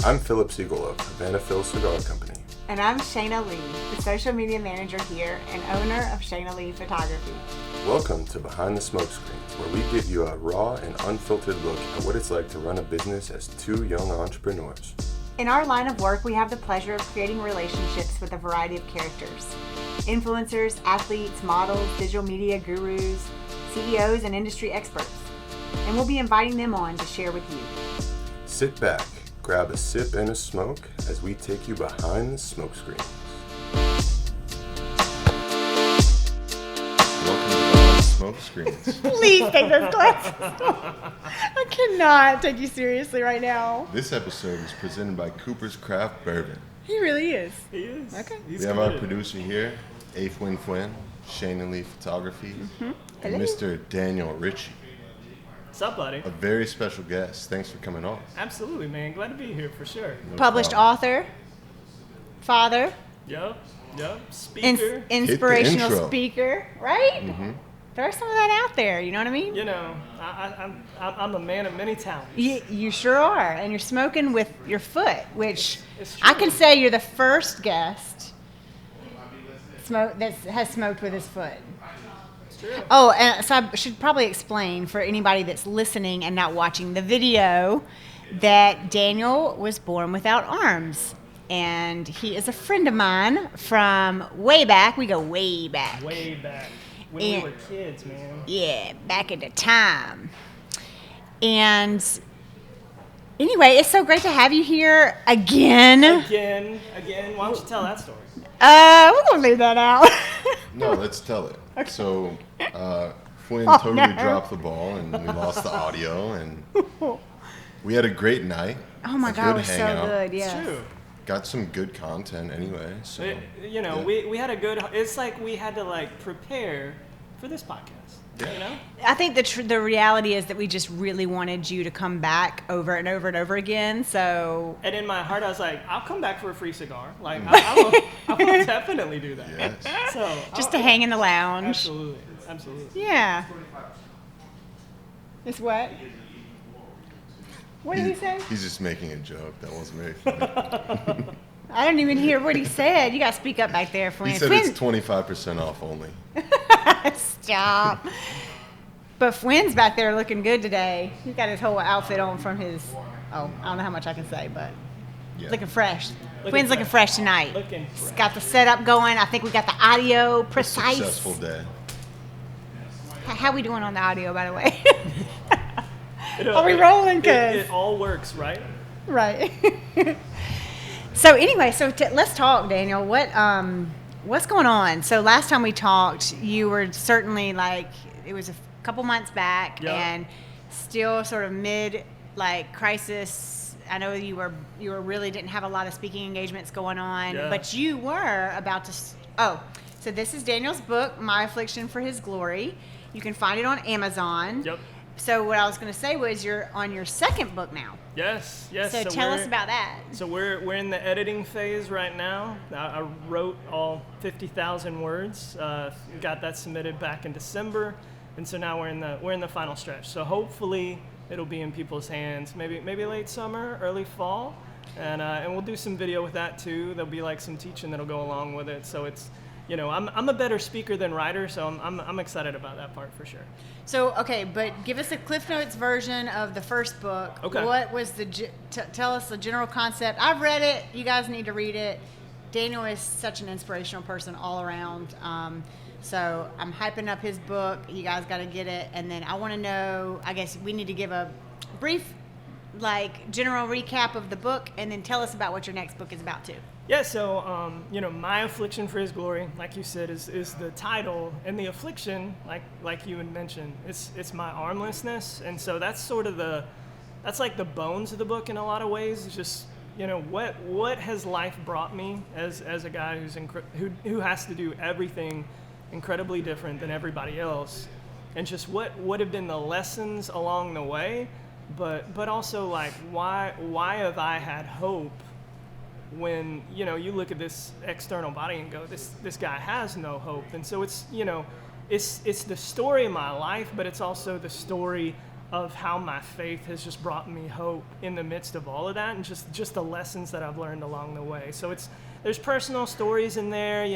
I'm Philip Siegel of Havana Cigar Company. And I'm Shayna Lee, the social media manager here and owner of Shayna Lee Photography. Welcome to Behind the Smoke Screens, where we give you a raw and unfiltered look at what it's like to run a business as two young entrepreneurs. In our line of work, we have the pleasure of creating relationships with a variety of characters. Influencers, athletes, models, digital media gurus, CEOs, and industry experts. And we'll be inviting them on to share with you. Sit back, grab a sip and a smoke as we take you behind the smoke screens. Welcome to Behind the Smoke Screens. Please take those glasses off. I cannot take you seriously right now. This episode is presented by Cooper's Craft Bourbon. He really is. He is. Okay. He's We have committed. our producer here, Afwin Quinn, Shayna Lee Photography, and Hello. Mr. Daniel Ritchie. What's up, buddy? A very special guest. Thanks for coming on. Absolutely, man. Glad to be here for sure. No Published problem. author, father, Yep. Speaker. inspirational intro. speaker, right? Mm-hmm. Throw some of that out there, you know what I mean? You know, I'm a man of many talents. You sure are, and you're smoking with your foot, which It's I true. can say you're the first guest that has smoked with his foot. It's true. Oh, and so I should probably explain for anybody that's listening and not watching the video that Daniel was born without arms. And he is a friend of mine from way back. We go way back. Way back when And- we were kids, man. Yeah, back at the time. And anyway, it's so great to have you here again. Again. Why don't you tell that story? We're going to leave that out. No, let's tell it. Okay. So, Quinn Oh, totally no. dropped the ball, and we lost the audio, and we had a great night. Oh my a God, it good was so hangout. good. Yeah. It's true. Got some good content anyway. So, You know, yeah. we had a good. It's like we had to prepare for this podcast. Yeah. You know. I think the reality is that we just really wanted you to come back over and over and over again. So And in my heart, I was like, I'll come back for a free cigar. I will definitely do that. Yes. So just to hang in the lounge. Absolutely. Yeah. It's what? What did he say? He's just making a joke. That wasn't very funny. I didn't even hear what he said. You got to speak up back there, Flynn. He said Flynn, it's 25% off only. Stop. But Flynn's back there looking good today. He got his whole outfit on from his. Oh, I don't know how much I can say, but Yeah. looking fresh. Looking Flynn's looking fresh tonight. Looking He's fresh. got the setup going. I think we got the audio precise. Successful day. How we doing on the audio, by the way? It- Are we it- rolling, It, cuz? it all works, right? Right. So anyway, let's talk, Daniel. What's going on? So last time we talked, you were certainly it was a couple months back, Yeah. and still sort of mid crisis. I know you were really didn't have a lot of speaking engagements going on, Yeah. but you were about to. So this is Daniel's book, My Affliction for His Glory. You can find it on Amazon. Yep. So what I was going to say was you're on your second book now. Yes. So tell us we're- about that. So we're in the editing phase right now. I wrote all 50,000 words. Got that submitted back in December, and so now we're in the final stretch. So hopefully it'll be in people's hands, maybe late summer, early fall, and we'll do some video with that too. There'll be some teaching that'll go along with it. So it's, I'm a better speaker than writer, so I'm excited about that part for sure. So, okay, but give us a Cliff Notes version of the first book. Okay. What was tell us the general concept. I've read it. You guys need to read it. Daniel is such an inspirational person all around. So I'm hyping up his book. You guys got to get it. And then I want to know, I guess we need to give a brief, general recap of the book, and then tell us about what your next book is about too. Yeah, so, My Affliction for His Glory, like you said, is the title. And the affliction, like you had mentioned, it's my armlessness. And so that's sort of that's like the bones of the book in a lot of ways. It's just, what has life brought me as a guy who has to do everything incredibly different than everybody else. And just what have been the lessons along the way, but also why have I had hope when you look at this external body and go, this guy has no hope. And so it's it's the story of my life, but it's also the story of how my faith has just brought me hope in the midst of all of that, and just the lessons that I've learned along the way. So there's personal stories in there,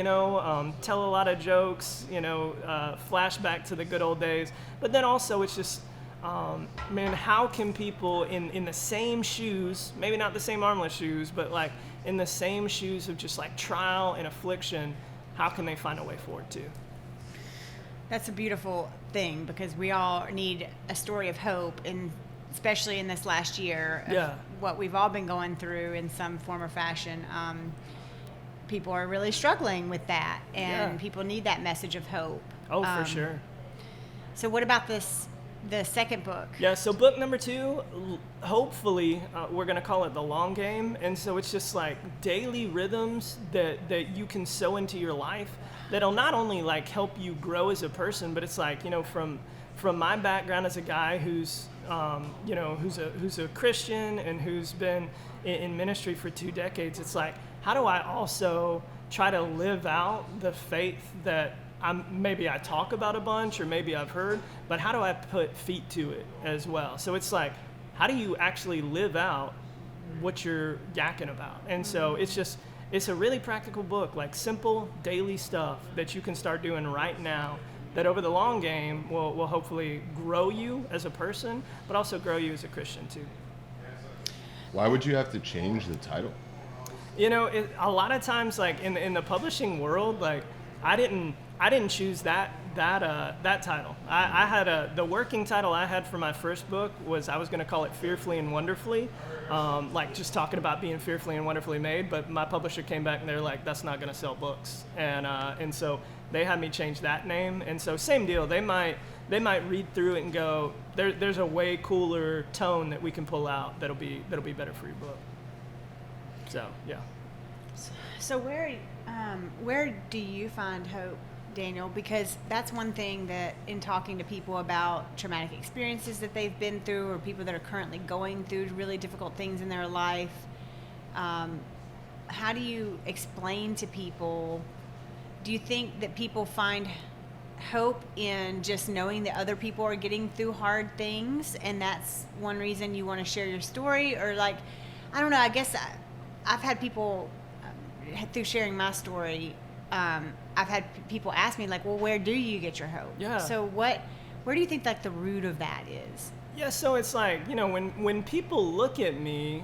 tell a lot of jokes, flashback to the good old days. But then also it's just, man, how can people in the same shoes, maybe not the same armless shoes, but like in the same shoes of just like trial and affliction, how can they find a way forward too? That's a beautiful thing, because we all need a story of hope, and especially in this last year of what we've all been going through in some form or fashion. People are really struggling with that, and people need that message of hope. Oh, for sure. So what about the second book? Yeah, so book number 2, hopefully, we're going to call it The Long Game. And so it's just like daily rhythms that you can sow into your life that'll not only like help you grow as a person, but it's like, from my background as a guy who's a Christian and who's been in ministry for 2 decades, it's like, how do I also try to live out the faith that maybe I talk about a bunch, or maybe I've heard, but how do I put feet to it as well? So it's like, how do you actually live out what you're yakking about? And so it's a really practical book, like simple daily stuff that you can start doing right now, that over the long game will hopefully grow you as a person, but also grow you as a Christian too. Why would you have to change the title? A lot of times, like in the publishing world, like I didn't choose that title. I had the working title I had for my first book was, I was going to call it Fearfully and Wonderfully, like just talking about being fearfully and wonderfully made. But my publisher came back and they're like, that's not going to sell books, and so they had me change that name. And so same deal. They might read through it and go, there's a way cooler tone that we can pull out that'll be better for your book. So yeah. So where do you find hope, Daniel? Because that's one thing that, in talking to people about traumatic experiences that they've been through, or people that are currently going through really difficult things in their life, how do you explain to people? Do you think that people find hope in just knowing that other people are getting through hard things, and that's one reason you want to share your story? Or like, I don't know, I guess I've had people, through sharing my story, I've had people ask me, like, well, where do you get your hope? Yeah. So where do you think like the root of that is? Yeah, so it's like, when people look at me,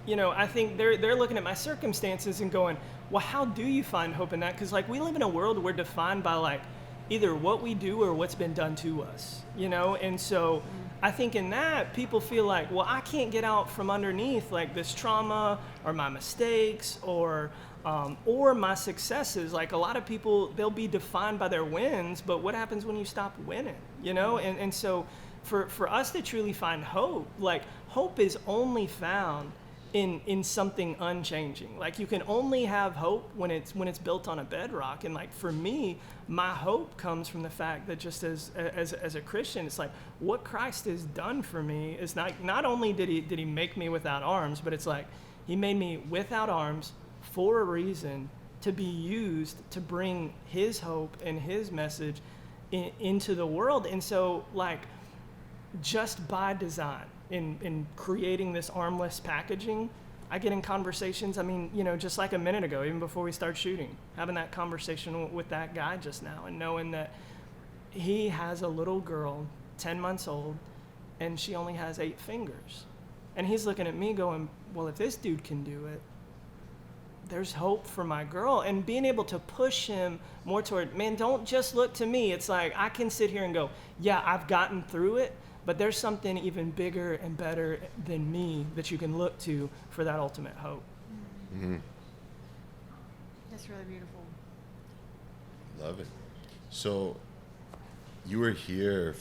I think they're looking at my circumstances and going, well, how do you find hope in that? Because like, we live in a world where we're defined by like either what we do or what's been done to us, and so I think in that, people feel like, well, I can't get out from underneath like this trauma or my mistakes or my successes. Like, a lot of people, they'll be defined by their wins, but what happens when you stop winning, And so for us to truly find hope, like, hope is only found in something unchanging. Like, you can only have hope when it's built on a bedrock. And like, for me, my hope comes from the fact that just as a Christian, it's like, what Christ has done for me is not only did he make me without arms, but it's like, he made me without arms for a reason, to be used to bring his hope and his message into the world. And so, like, just by design, in creating this armless packaging, I get in conversations, just like a minute ago, even before we start shooting, having that conversation with that guy just now, and knowing that he has a little girl, 10 months old, and she only has 8 fingers. And he's looking at me going, well, if this dude can do it, there's hope for my girl. And being able to push him more toward, man, don't just look to me. It's like, I can sit here and go, yeah, I've gotten through it, but there's something even bigger and better than me that you can look to for that ultimate hope. Mm-hmm. That's really beautiful. Love it. So you were here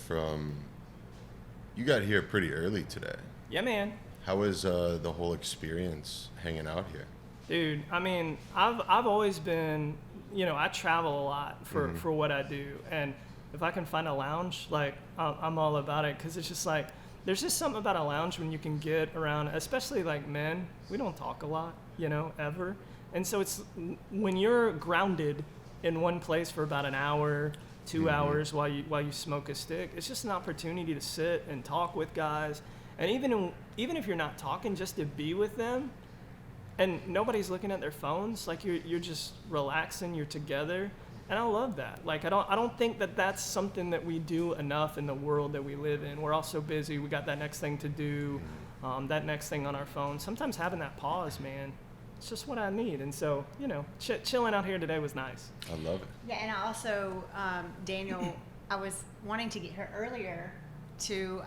you got here pretty early today. Yeah, man. How was the whole experience hanging out here? Dude, I've always been, I travel a lot for what I do. And if I can find a lounge, like, I'm all about it, because it's just like, there's just something about a lounge when you can get around, especially like men. We don't talk a lot, ever. And so it's when you're grounded in one place for about an hour, 2 hours while you smoke a stick. It's just an opportunity to sit and talk with guys, and even if you're not talking, just to be with them, and nobody's looking at their phones. Like you're just relaxing, you're together, and I love that. Like I don't think that that's something that we do enough in the world that we live in. We're all so busy. We got that next thing to do, that next thing on our phone. Sometimes having that pause, man, it's just what I need. And so, chilling out here today was nice. I love it. Yeah, and I also, Daniel, I was wanting to get here earlier to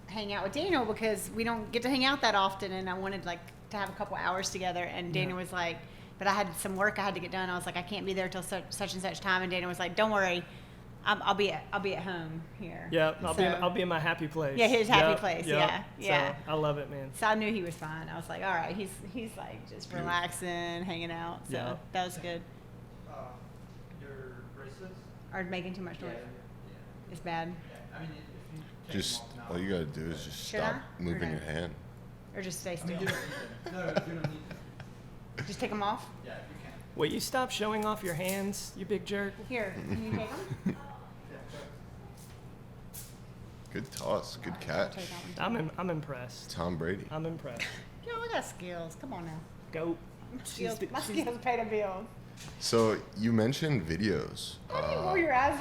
hang out with Daniel because we don't get to hang out that often, and I wanted to have a couple hours together. And Daniel was like, but I had some work I had to get done. I was like, I can't be there till such and such time. And Daniel was like, don't worry, I'll be at home here. Yeah, I'll be in my happy place. Yeah, his happy place. Yeah. So I love it, man. So I knew he was fine. I was like, all right, he's like just relaxing, hanging out. So that was good. Your bracelets Are making too much noise? Yeah. It's bad. Yeah. I mean, if you take Just them off now, all you gotta do is just Should stop I? moving Or your no? hand. Or just stay I still. mean, you don't need them. No, you don't need them. Just take them off. Yeah, you can. Will you stop showing off your hands, you big jerk? Here, can you take them? Yeah, Good toss, good catch. Take that one. I'm impressed. Tom Brady. I'm impressed. Yo, I got skills. Come on now. Go. My skills pay the bills. So you mentioned videos. How do you roll your eyes?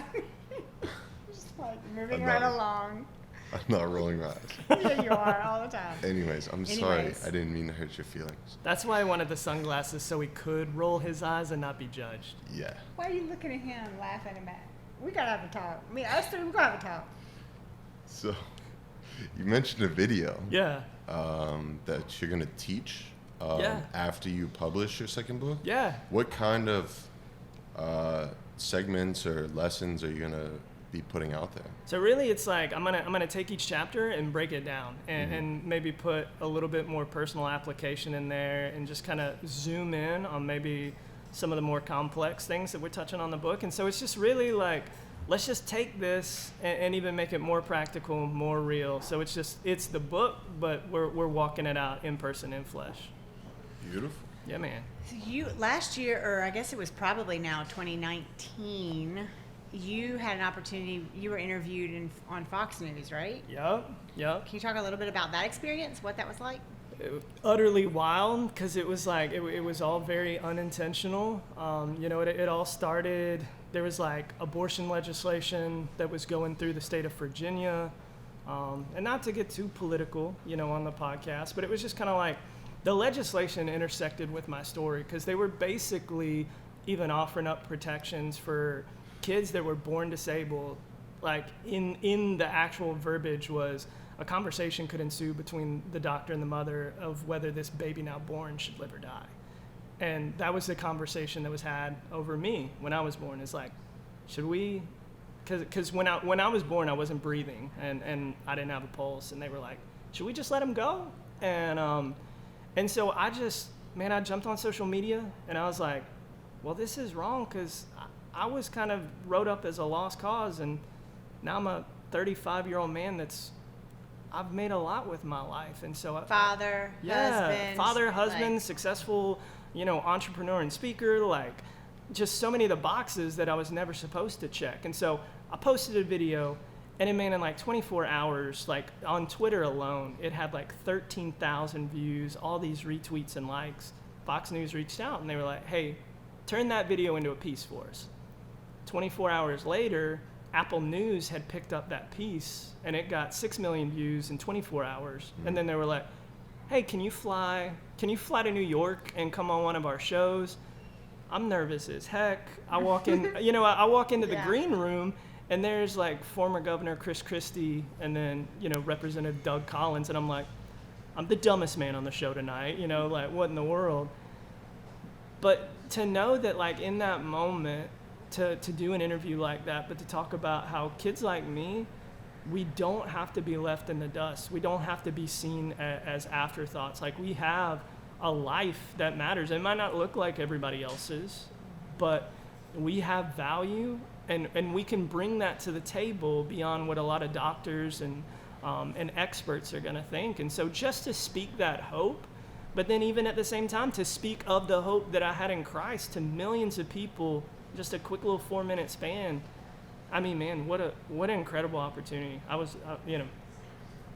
Just like moving I'm right not- along. I'm not rolling my eyes. Yeah, you are all the time. Anyways, I'm sorry. Anyways. I didn't mean to hurt your feelings. That's why I wanted the sunglasses so he could roll his eyes and not be judged. Yeah. Why are you looking at him, laughing at him? We gotta have a talk. I mean, us three, we gotta have a talk. So you mentioned a video Yeah. that you're gonna teach Yeah. after you publish your second book. Yeah. What kind of segments or lessons are you gonna be putting out there? So really, it's like I'm gonna take each chapter and break it down, and maybe put a little bit more personal application in there, and just kind of zoom in on maybe some of the more complex things that we're touching on the book. And so it's just really like, let's just take this and even make it more practical, more real. So it's the book, but we're walking it out in person, in flesh. Beautiful. Yeah, man. So you last year, or I guess it was probably now 2019, you had an opportunity. You were interviewed on Fox News, right? Yep. Can you talk a little bit about that experience? What that was like? Utterly wild, because it was like it was all very unintentional. It all started. There was like abortion legislation that was going through the state of Virginia, and not to get too political, on the podcast, but it was just kind of like the legislation intersected with my story, because they were basically even offering up protections for kids that were born disabled. Like in the actual verbiage was, a conversation could ensue between the doctor and the mother of whether this baby now born should live or die. And that was the conversation that was had over me when I was born. It's like, should we, because when I was born, I wasn't breathing, and I didn't have a pulse, and they were like, should we just let him go? And so I jumped on social media, and I was like, well, this is wrong, because I was kind of wrote up as a lost cause, and now I'm a 35-year-old man I've made a lot with my life. And so Father, husband, successful, entrepreneur and speaker, like just so many of the boxes that I was never supposed to check. And so I posted a video, and in like 24 hours, like on Twitter alone, it had like 13,000 views, all these retweets and likes. Fox News reached out, and they were like, hey, turn that video into a piece for us. 24 hours later, Apple News had picked up that piece, and it got 6 million views in 24 hours. And then they were like, hey, can you fly to New York and come on one of our shows? I'm nervous as heck. I walk in, I walk into the green room, and there's like former Governor Chris Christie, and then, Representative Doug Collins. And I'm like, I'm the dumbest man on the show tonight, like what in the world? But to know that like in that moment, to do an interview like that, but to talk about how kids like me, we don't have to be left in the dust. We don't have to be seen as afterthoughts. Like, we have a life that matters. It might not look like everybody else's, but we have value, and we can bring that to the table beyond what a lot of doctors and experts are gonna think. And so just to speak that hope, but then even at the same time to speak of the hope that I had in Christ to millions of people, just a quick little 4-minute span. I mean, man, what an incredible opportunity. I was,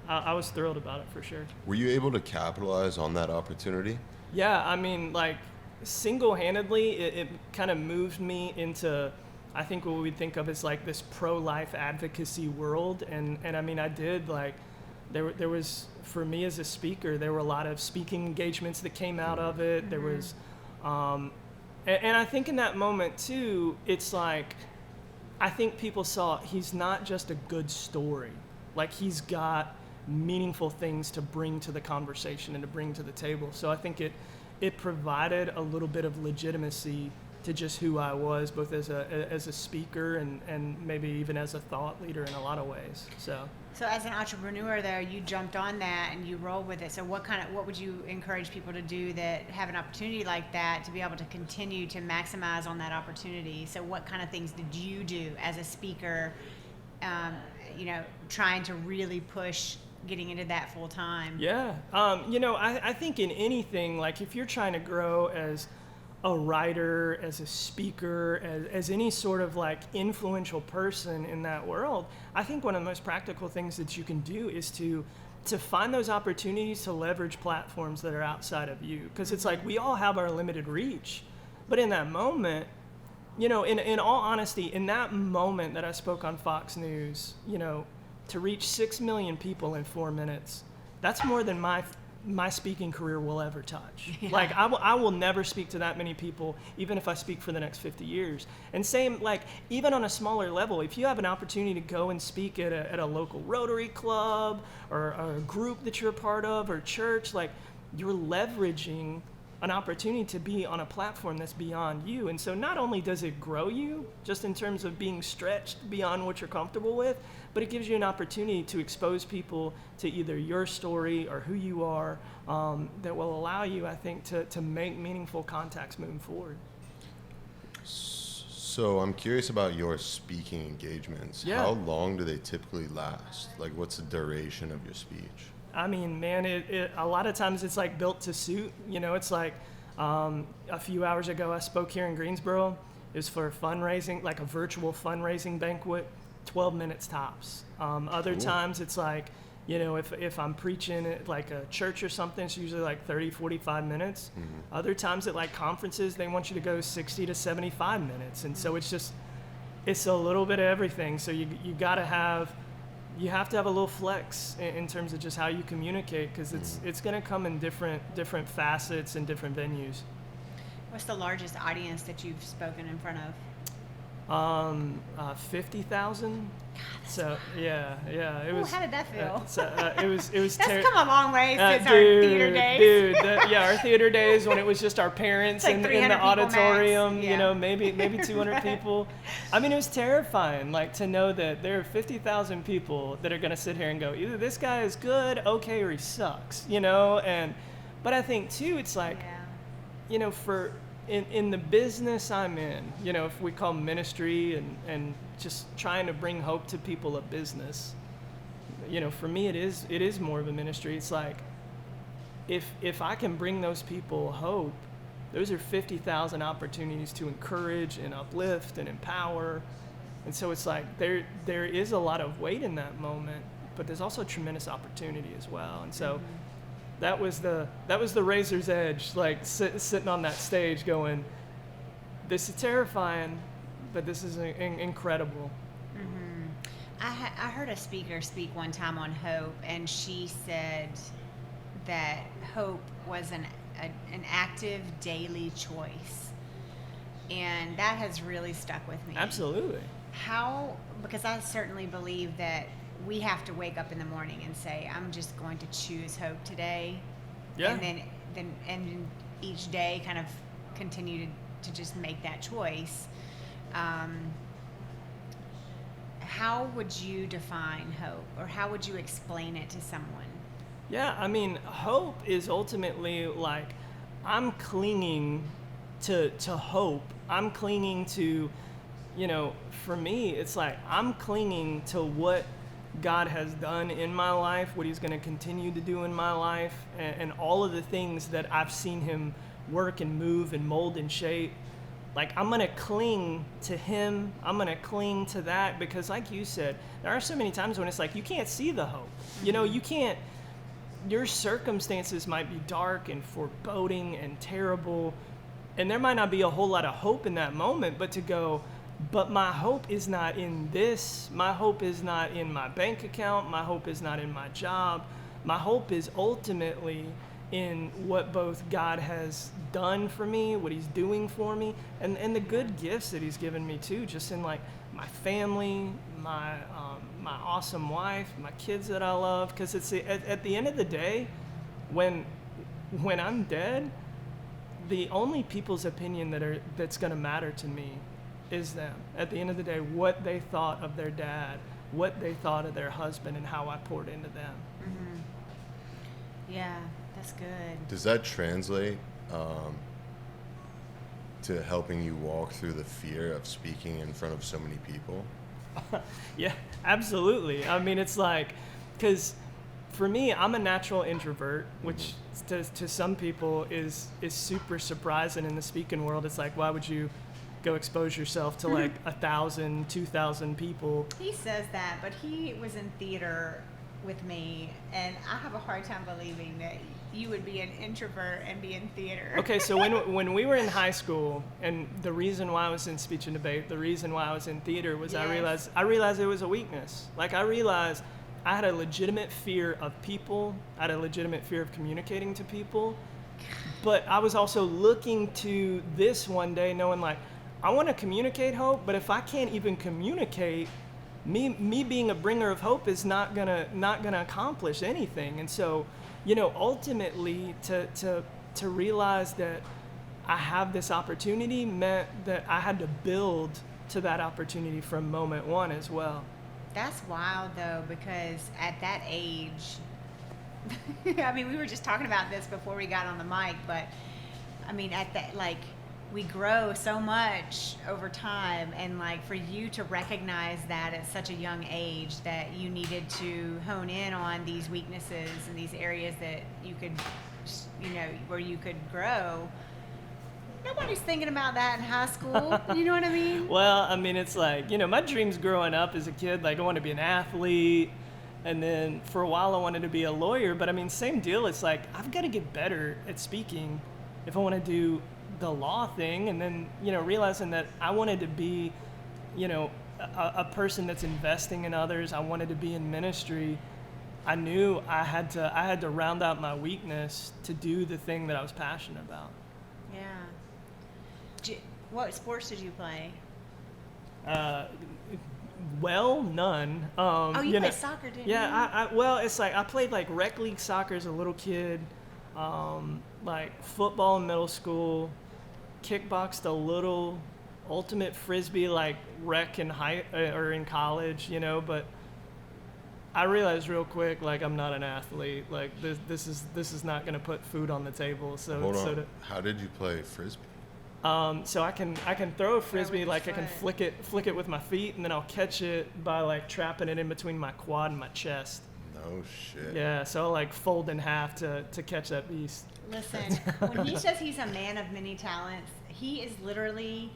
I was thrilled about it for sure. Were you able to capitalize on that opportunity? Yeah, I mean, like, single-handedly, it kind of moved me into, I think, what we think of as like this pro-life advocacy world. And I mean, I did, like, there was, for me as a speaker, there were a lot of speaking engagements that came out of it. There was, and I think in that moment too, it's like, I think people saw he's not just a good story. Like, he's got meaningful things to bring to the conversation and to bring to the table. So I think it provided a little bit of legitimacy to just who I was, both as a speaker and maybe even as a thought leader in a lot of ways. So as an entrepreneur there, you jumped on that and you rolled with it. So what would you encourage people to do that have an opportunity like that to be able to continue to maximize on that opportunity? So what kind of things did you do as a speaker, trying to really push getting into that full time? Yeah. I think in anything, like if you're trying to grow as a writer, as a speaker, as any sort of like influential person in that world, I think one of the most practical things that you can do is to find those opportunities to leverage platforms that are outside of you. Because it's like we all have our limited reach. But in that moment, in all honesty, in that moment that I spoke on Fox News, to reach 6 million people in 4 minutes, that's more than my speaking career will ever touch. Yeah. Like I will never speak to that many people, even if I speak for the next 50 years. And same, like, even on a smaller level, if you have an opportunity to go and speak at a local Rotary Club or a group that you're a part of or church, like, you're leveraging an opportunity to be on a platform that's beyond you. And so not only does it grow you just in terms of being stretched beyond what you're comfortable with, but it gives you an opportunity to expose people to either your story or who you are, that will allow you, I think, to make meaningful contacts moving forward. So I'm curious about your speaking engagements. Yeah. How long do they typically last? Like, what's the duration of your speech? I mean, man, it a lot of times it's like built to suit. It's like a few hours ago I spoke here in Greensboro. It was for a fundraising, like a virtual fundraising banquet, 12 minutes tops. Other Cool. times it's like, if I'm preaching at like a church or something, it's usually like 30, 45 minutes. Mm-hmm. Other times at like conferences, they want you to go 60 to 75 minutes. And so it's a little bit of everything. So you have to have a little flex in terms of just how you communicate, because it's going to come in different facets and different venues. What's the largest audience that you've spoken in front of? 50,000. So yeah. It was. How did that feel? It was. That's come a long way since our theater days. Our theater days when it was just our parents like in the auditorium. Max. Yeah. Maybe 200 people. I mean, it was terrifying. Like, to know that there are 50,000 people that are gonna sit here and go, either this guy is good, okay, or he sucks. But I think too, it's like, for. In the business I'm in, if we call ministry and just trying to bring hope to people a business, for me it is more of a ministry. It's like, if I can bring those people hope, those are 50,000 opportunities to encourage and uplift and empower. And so it's like there is a lot of weight in that moment, but there's also tremendous opportunity as well. And so that was the razor's edge, like sitting on that stage going, this is terrifying, but this is incredible. Mm-hmm. I heard a speaker speak one time on hope, and she said that hope was an active daily choice. And that has really stuck with me. Absolutely. Because I certainly believe that we have to wake up in the morning and say, I'm just going to choose hope today. Yeah. And then each day kind of continue to just make that choice. How would you define hope, or how would you explain it to someone? Yeah, I mean, hope is ultimately like, I'm clinging to hope. I'm clinging to, for me, it's like I'm clinging to what God has done in my life, what he's going to continue to do in my life, and all of the things that I've seen him work and move and mold and shape. like, I'm going to cling to him. I'm going to cling to that because, like you said, there are so many times when it's like you can't see the hope. You know, you can't, your circumstances might be dark and foreboding and terrible, and there might not be a whole lot of hope in that moment, but to go, but my hope is not in this. My hope is not in my bank account. My hope is not in my job. My hope is ultimately in what both God has done for me, what he's doing for me, and the good gifts that he's given me too, just in like my family, my awesome wife, my kids that I love. Because it's at the end of the day, when I'm dead, the only people's opinion that's going to matter to me is them. At the end of the day, what they thought of their dad, what they thought of their husband, and how I poured into them. Mm-hmm. Yeah, that's good. Does that translate to helping you walk through the fear of speaking in front of so many people? Yeah, absolutely. I mean, it's like, because for me, I'm a natural introvert, which to some people is super surprising in the speaking world. It's like, why would you go expose yourself to like 1,000, 2,000 people? He says that, but he was in theater with me, and I have a hard time believing that you would be an introvert and be in theater. Okay, so when we were in high school, and the reason why I was in speech and debate, the reason why I was in theater was Yes. I realized it was a weakness. Like, I realized I had a legitimate fear of people. I had a legitimate fear of communicating to people. But I was also looking to this one day knowing, like, I want to communicate hope, but if I can't even communicate, me being a bringer of hope is not gonna accomplish anything. And so, you know, ultimately to realize that I have this opportunity meant that I had to build to that opportunity from moment one as well. That's wild, though, because at that age, I mean, we were just talking about this before we got on the mic, but I mean, at that, like, we grow so much over time, and like for you to recognize that at such a young age that you needed to hone in on these weaknesses and these areas that you could, you know, where you could grow. Nobody's thinking about that in high school. You know what I mean? Well, I mean, it's like, you know, my dreams growing up as a kid, like I wanted to be an athlete, and then for a while I wanted to be a lawyer, but I mean, same deal. It's like, I've got to get better at speaking if I want to do the law thing, and then, you know, realizing that I wanted to be, you know, a person that's investing in others. I wanted to be in ministry. I knew I had to round out my weakness to do the thing that I was passionate about. Yeah. What sports did you play? Well, none. Oh, you know, played soccer, didn't you? Yeah, well, it's like I played like rec league soccer as a little kid, like football in middle school, kickboxed a little, ultimate frisbee like rec in in college, you know. But I realized real quick, like, I'm not an athlete. Like, this is not going to put food on the table. So Hold on. How did you play frisbee? So I can throw a frisbee, with like your I can foot. flick it with my feet, and then I'll catch it by like trapping it in between my quad and my chest. No shit. Yeah, so I'll like fold in half to catch that beast. Listen, when he says he's a man of many talents, he is literally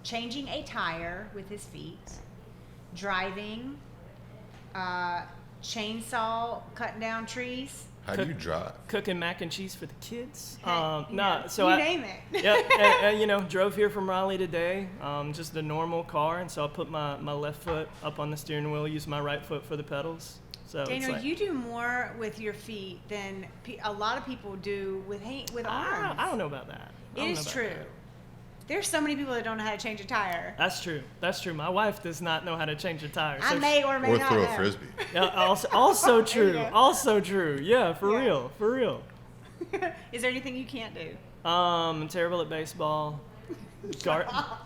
changing a tire with his feet, driving, chainsaw, cutting down trees. How do you drive? Cooking mac and cheese for the kids. You know, name it. Yeah, and, you know, drove here from Raleigh today, just a normal car, and so I put my left foot up on the steering wheel, use my right foot for the pedals. So Daniel, it's like, you do more with your feet than a lot of people do with arms. I don't know about that. It is true. There's so many people that don't know how to change a tire. That's true. My wife does not know how to change a tire. I may or may Or not throw a know. frisbee. Yeah, also true. go. Also true. Yeah, for Yeah. real. Is there anything you can't do? I'm terrible at baseball.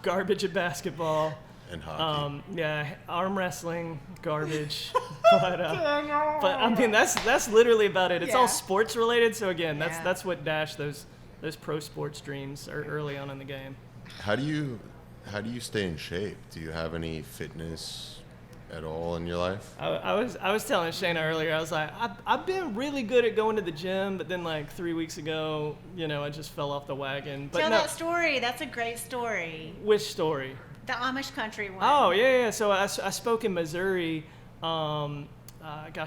Garbage at basketball. And hockey. Yeah, arm wrestling, garbage. but I mean, that's literally about it. It's Yeah. all sports related. So again, Yeah. that's what dashed those pro sports dreams early on in the game. How do you stay in shape? Do you have any fitness at all in your life? I was telling Shayna earlier, I was like, I've been really good at going to the gym, but then like 3 weeks ago, I just fell off the wagon. But Tell no, that story. That's a great story. which story? The Amish country one. Oh, yeah. So I spoke in Missouri, gosh,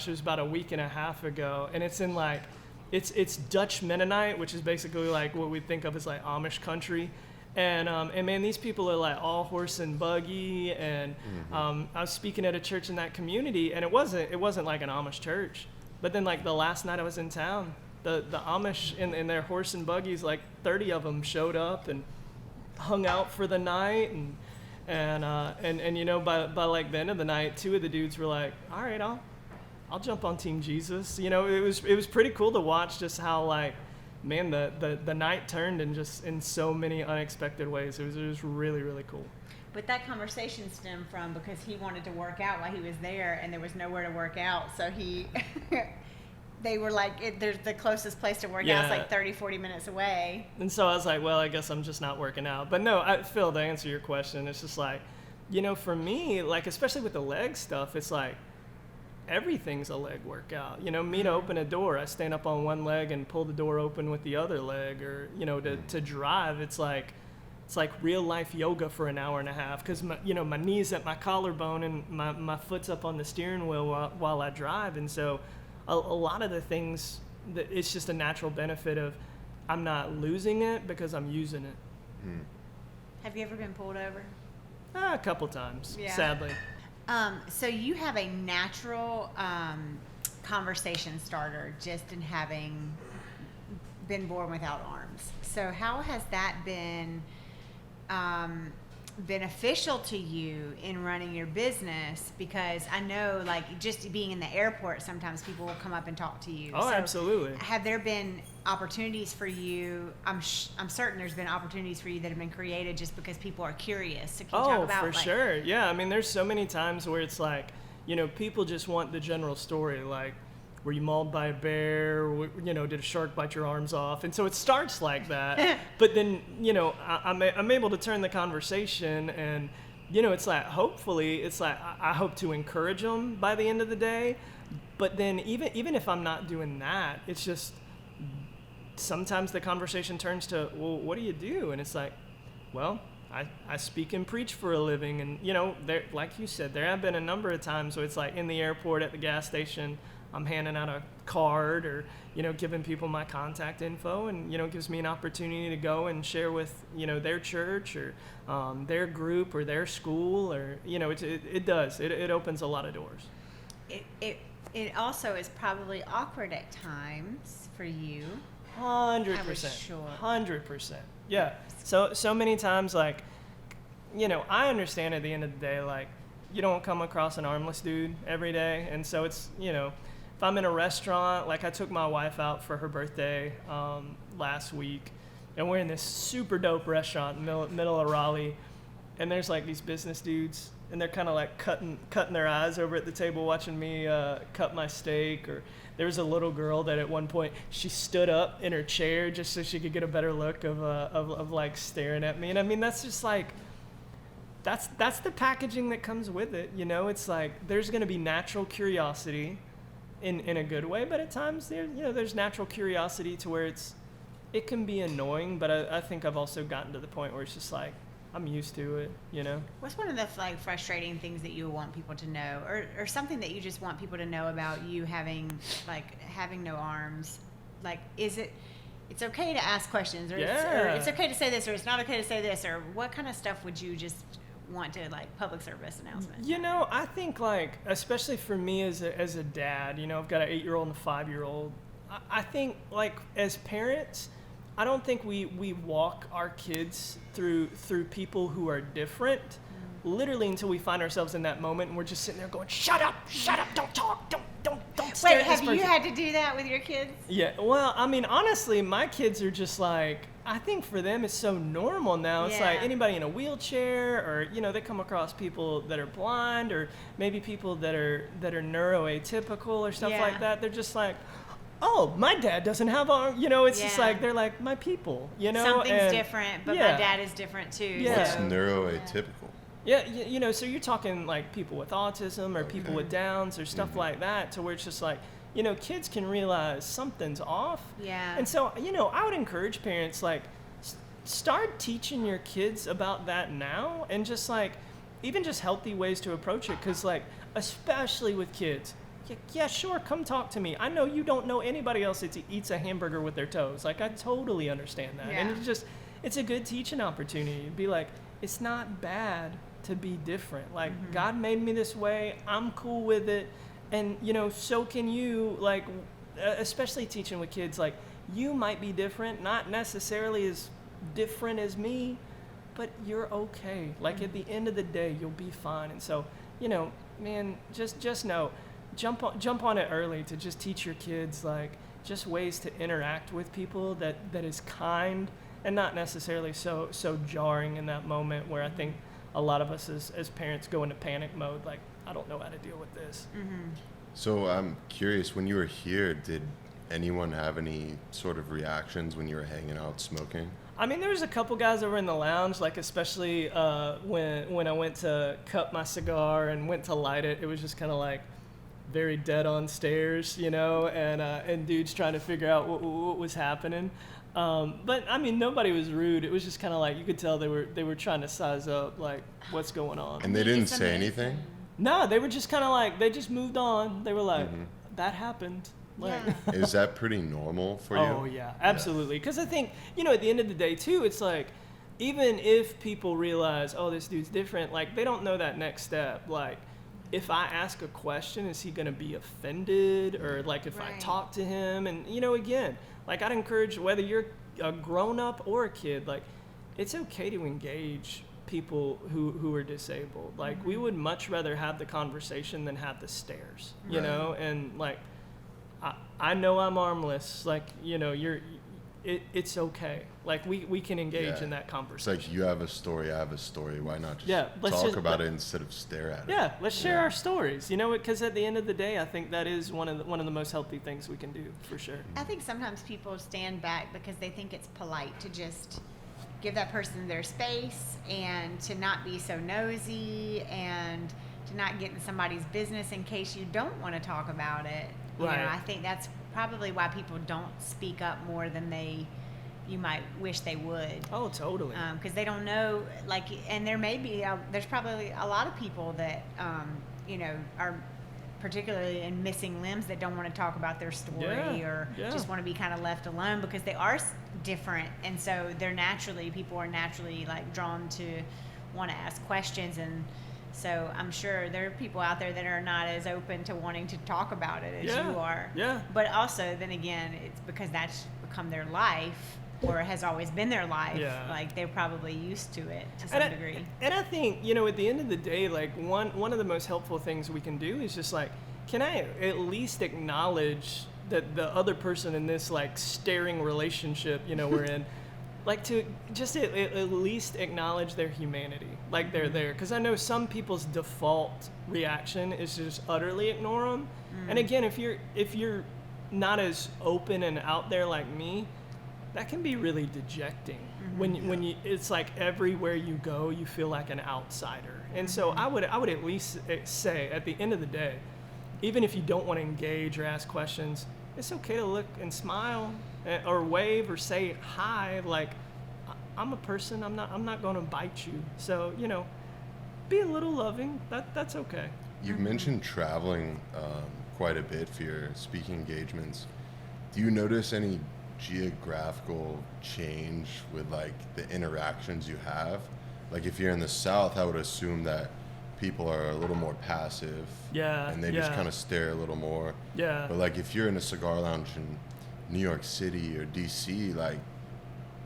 it was about a week and a half ago, and it's in like, it's Dutch Mennonite, which is basically like what we think of as like Amish country. And man, these people are like all horse and buggy, and I was speaking at a church in that community, and it wasn't like an Amish church, but then like the last night I was in town, the Amish in their horse and buggies, like 30 of them showed up and hung out for the night, and by like the end of the night, 2 of the dudes were like, all right, I'll jump on Team Jesus. It was pretty cool to watch just how like, man, the night turned in so many unexpected ways. It was really, really cool. But that conversation stemmed from because he wanted to work out while he was there, and there was nowhere to work out. So they were like, there's the closest place to work out is like 30, 40 minutes away. And so I was like, well, I guess I'm just not working out. But no, Phil, to answer your question, it's just like, for me, like, especially with the leg stuff, it's like, everything's a leg workout. Me to open a door, I stand up on one leg and pull the door open with the other leg, or to drive, it's like real life yoga for an hour and a half, because my knees at my collarbone and my foot's up on the steering wheel while I drive. And so a lot of the things that it's just a natural benefit of I'm not losing it because I'm using it. Have you ever been pulled over? A couple times, Yeah. sadly. So you have a natural conversation starter just in having been born without arms. So how has that been beneficial to you in running your business? Because I know, like, just being in the airport, sometimes people will come up and talk to you. Oh, So absolutely. have there been opportunities for you? I'm certain there's been opportunities for you that have been created just because people are curious. So can you talk about, for sure. Yeah, I mean, there's so many times where it's like, people just want the general story, like, were you mauled by a bear? Did a shark bite your arms off? And so it starts like that. But then, I'm able to turn the conversation, and, it's like, hopefully, it's like, I hope to encourage them by the end of the day. But then even if I'm not doing that, it's just, sometimes the conversation turns to, well, what do you do? And it's like, well, I speak and preach for a living. And, there, like you said, there have been a number of times where it's like in the airport, at the gas station, I'm handing out a card or, giving people my contact info, and, it gives me an opportunity to go and share with, their church or their group or their school, or, it opens a lot of doors. It also is probably awkward at times for you. 100%. Sure. 100%. Yeah. So many times, like, I understand at the end of the day, like, you don't come across an armless dude every day. And so it's, if I'm in a restaurant, like I took my wife out for her birthday last week, and we're in this super dope restaurant in the middle of Raleigh, and there's like these business dudes, and they're kind of like cutting their eyes over at the table watching me cut my steak. Or there was a little girl that at one point, she stood up in her chair just so she could get a better look of like staring at me. And I mean, that's just like, that's the packaging that comes with it. It's like, there's going to be natural curiosity in a good way, but at times there's natural curiosity to where it can be annoying. But I think I've also gotten to the point where it's just like, I'm used to it, What's one of the like frustrating things that you want people to know, or something that you just want people to know about you having no arms? Like, it's okay to ask questions, or it's okay to say this, or it's not okay to say this, or what kind of stuff would you just want to, like, public service announcement? I think, like, especially for me as a dad, I've got an 8-year-old and a 5-year-old. I think, like, as parents, I don't think we walk our kids through people who are different, literally until we find ourselves in that moment and we're just sitting there going, shut up, don't talk, don't stare Wait, at this have you had to do that with your kids? Yeah, well, I mean, honestly, my kids are just like, I think for them it's so normal now. It's like anybody in a wheelchair, or, they come across people that are blind, or maybe people that are neuroatypical or stuff like that. They're just like, oh, my dad doesn't have arms. It's just like, they're like my people, Something's different, but my dad is different too. Yeah. What's neuroatypical? Yeah, so you're talking like people with autism or people with Downs or stuff like that, to where it's just like, kids can realize something's off. Yeah. And so, I would encourage parents, like, start teaching your kids about that now, and just like, even just healthy ways to approach it. Because, like, especially with kids, yeah, sure, come talk to me. I know you don't know anybody else that eats a hamburger with their toes. Like, I totally understand that. Yeah. And it's a good teaching opportunity to be like, it's not bad to be different. Like, God made me this way. I'm cool with it. And, so can you. Like, especially teaching with kids, like, you might be different, not necessarily as different as me, but you're okay. Like, at the end of the day, you'll be fine. And so, man, just know, jump on it early to just teach your kids, like, just ways to interact with people that is kind and not necessarily so jarring in that moment where I think a lot of us as parents go into panic mode, like, I don't know how to deal with this. So I'm curious, when you were here, did anyone have any sort of reactions when you were hanging out smoking? I mean, there was a couple guys over in the lounge, like, especially when I went to cut my cigar and went to light it. It was just kind of like very dead on stares, and dudes trying to figure out what was happening. But I mean, nobody was rude. It was just kind of like, you could tell they were trying to size up, like, what's going on. And they didn't say anything? No, they were just kind of like, they just moved on. They were like, that happened. Like, Yeah. Is that pretty normal for you? Oh, yeah, absolutely. Because I think, at the end of the day, too, it's like, even if people realize, oh, this dude's different, like, they don't know that next step. Like, if I ask a question, is he going to be offended? Or, like, if I Right. talk to him? And, again, like, I'd encourage, whether you're a grown-up or a kid, like, it's okay to engage people who are disabled. Like, we would much rather have the conversation than have the stares, you Right. know? And, like, I know I'm armless. Like, it's okay. Like, we can engage Yeah. in that It's conversation. like, you have a story, I have a story. Why not just let's talk just- about it instead of stare at it? Yeah, let's share Yeah. our stories, because at the end of the day, I think that is one of the most healthy things we can do, for sure. I think sometimes people stand back because they think it's polite to just give that person their space and to not be so nosy and to not get in somebody's business in case you don't want to talk about it. Right. I think that's probably why people don't speak up more than you might wish they would. Oh, totally. Because they don't know, like, and there may be, there's probably a lot of people that, are particularly in missing limbs that don't want to talk about their story or just want to be kind of left alone because they are different. And so people are naturally, like, drawn to want to ask questions. And so I'm sure there are people out there that are not as open to wanting to talk about it as you are. Yeah. But also, then again, it's because that's become their life or has always been their life. Yeah. Like, they're probably used to it to some degree. And I think, at the end of the day, like, one of the most helpful things we can do is just, like, can I at least acknowledge that the other person in this, like, staring relationship, we're in, like, to just at least acknowledge their humanity, like, they're there. Because I know some people's default reaction is to just utterly ignore them. And again, if you're not as open and out there like me, that can be really dejecting. When you it's like everywhere you go, you feel like an outsider. And so I would at least say, at the end of the day, even if you don't want to engage or ask questions, it's okay to look and smile or wave or say hi. Like, I'm a person. I'm not going to bite you. So, be a little loving. That's okay. You've mentioned traveling quite a bit for your speaking engagements. Do you notice any geographical change with, like, the interactions you have? Like, if you're in the South, I would assume that people are a little more passive. Yeah. And they just kind of stare a little more. Yeah. But, like, if you're in a cigar lounge in New York City or DC, like,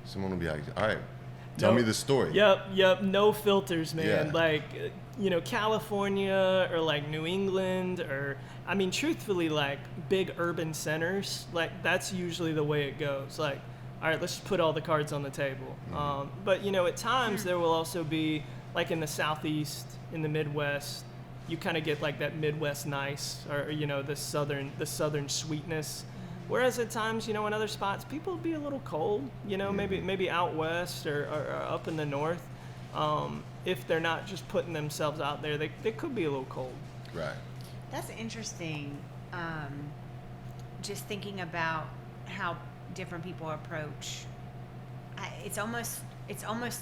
someone will be like, all right, tell me the story. Yep. No filters, man. Yeah. Like, California or, like, New England or, I mean, truthfully, like, big urban centers, like, that's usually the way it goes. Like, all right, let's just put all the cards on the table. But, at times there will also be, like, in the Southeast, in the Midwest, you kind of get, like, that Midwest nice or, the southern sweetness. Whereas at times, in other spots, people will be a little cold, maybe out west or up in the north. if they're not just putting themselves out there, they could be a little cold. Right. That's interesting. Just thinking about how different people approach. It's almost